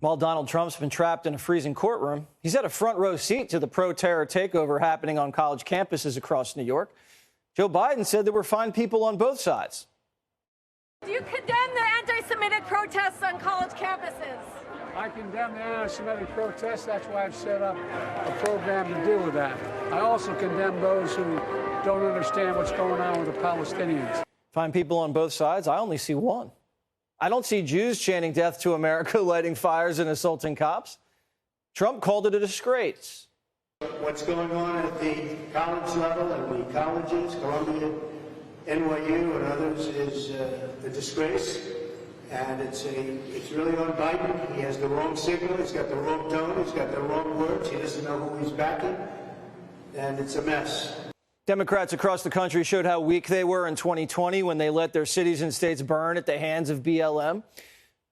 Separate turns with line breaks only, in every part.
While Donald Trump's been trapped in a freezing courtroom, he's had a front row seat to the pro-terror takeover happening on college campuses across New York. Joe Biden said there were fine people on both sides.
Do you condemn the anti-Semitic protests on college campuses?
I condemn the anti-Semitic protests. That's why I've set up a program to deal with that. I also condemn those who don't understand what's going on with the Palestinians.
Fine people on both sides? I only see one. I don't see Jews chanting death to America, lighting fires and assaulting cops. Trump called it a disgrace.
What's going on at the college level and the colleges, Columbia, NYU, and others, is a disgrace. And it's really on Biden. He has the wrong signal. He's got the wrong tone. He's got the wrong words. He doesn't know who he's backing. And it's a mess.
Democrats across the country showed how weak they were in 2020 when they let their cities and states burn at the hands of BLM.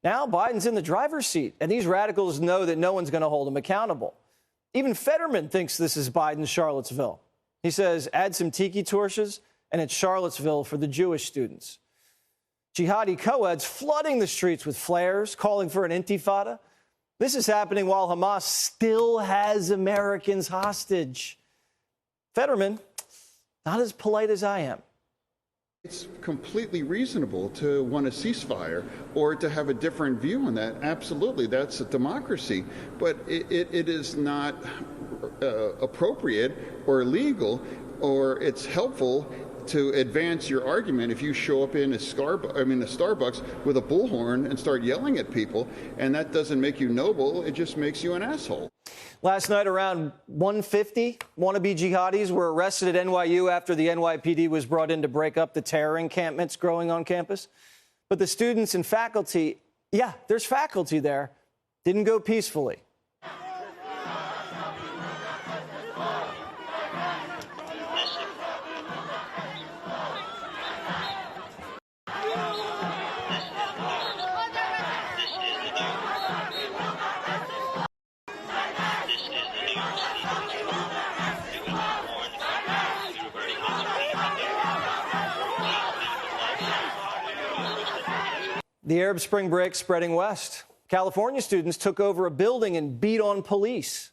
Now Biden's in the driver's seat, and these radicals know that no one's going to hold him accountable. Even Fetterman thinks this is Biden's Charlottesville. He says, add some tiki torches, and it's Charlottesville for the Jewish students. Jihadi co-eds flooding the streets with flares, calling for an intifada. This is happening while Hamas still has Americans hostage. Fetterman, not as polite as I am.
It's completely reasonable to want a ceasefire or to have a different view on that. Absolutely, that's a democracy. But it is not appropriate or legal, or it's helpful to advance your argument if you show up in a Starbucks with a bullhorn and start yelling at people, and that doesn't make you noble, it just makes you an asshole.
Last night, around 150 wannabe jihadis were arrested at NYU after the NYPD was brought in to break up the terror encampments growing on campus. But the students and faculty, yeah, there's faculty there, didn't go peacefully. The Arab Spring break spreading west. California students took over a building and beat on police.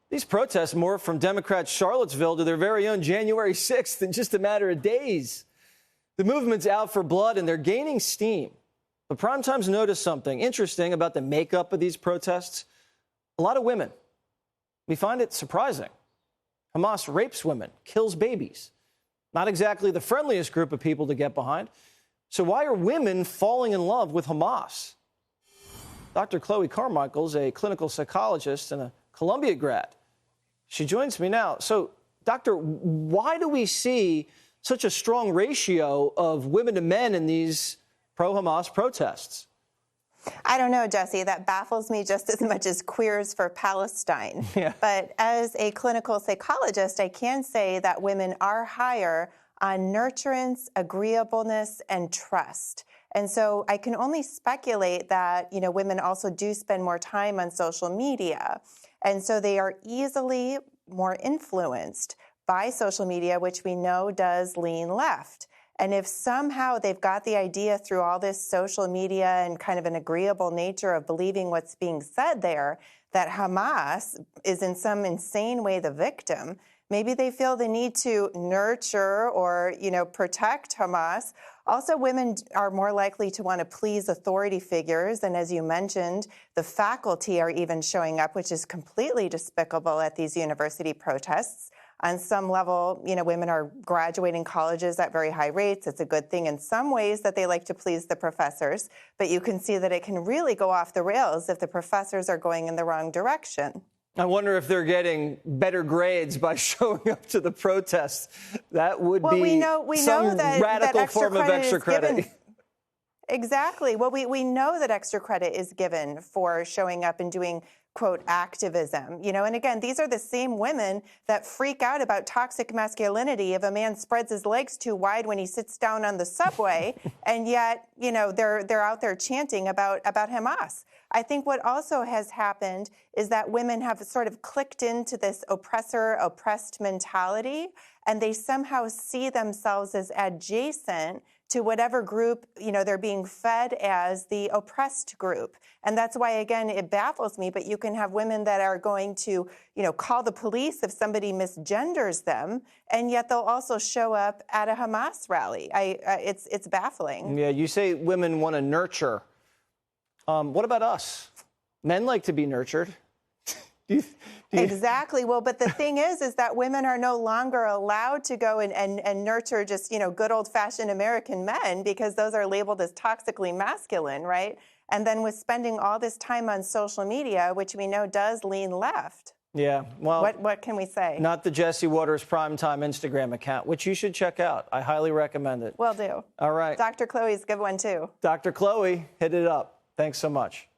These protests morphed from Democrats' Charlottesville to their very own January 6th in just a matter of days. The movement's out for blood, and they're gaining steam. But Primetime's noticed something interesting about the makeup of these protests. A lot of women. We find it surprising. Hamas rapes women, kills babies. Not exactly the friendliest group of people to get behind. So why are women falling in love with Hamas? Dr. Chloe Carmichael's a clinical psychologist and a Columbia grad. She joins me now. So, doctor, why do we see such a strong ratio of women to men in these pro-Hamas protests?
I don't know, Jesse. That baffles me just as much as Queers for Palestine.
Yeah.
But as a clinical psychologist, I can say that women are higher on nurturance, agreeableness, and trust. And so I can only speculate that, women also do spend more time on social media. And so they are easily more influenced by social media, which we know does lean left. And if somehow they've got the idea through all this social media and kind of an agreeable nature of believing what's being said there, that Hamas is in some insane way the victim, maybe they feel the need to nurture or, protect Hamas. Also, women are more likely to want to please authority figures. And as you mentioned, the faculty are even showing up, which is completely despicable at these university protests. On some level, women are graduating colleges at very high rates. It's a good thing in some ways that they like to please the professors. But you can see that it can really go off the rails if the professors are going in the wrong direction.
I wonder if they're getting better grades by showing up to the protests. That would be
we know
some
that
radical
extra
form of extra credit.
Exactly. Well, we know that extra credit is given for showing up and doing, quote, activism. And again, these are the same women that freak out about toxic masculinity if a man spreads his legs too wide when he sits down on the subway, and yet, they're out there chanting about Hamas. I think what also has happened is that women have sort of clicked into this oppressor-oppressed mentality, and they somehow see themselves as adjacent to whatever group, they're being fed as the oppressed group. And that's why, again, it baffles me, but you can have women that are going to, call the police if somebody misgenders them, and yet they'll also show up at a Hamas rally. It's baffling.
Yeah, you say women want to nurture. What about us? Men like to be nurtured.
Exactly. Well, but the thing is that women are no longer allowed to go and nurture just, good old-fashioned American men, because those are labeled as toxically masculine, right? And then with spending all this time on social media, which we know does lean left.
Yeah, well,
what can we say?
Not the Jesse Waters Primetime Instagram account, which you should check out. I highly recommend it.
Will do.
All right.
Dr. Chloe's a good one, too.
Dr. Chloe, hit it up. Thanks so much.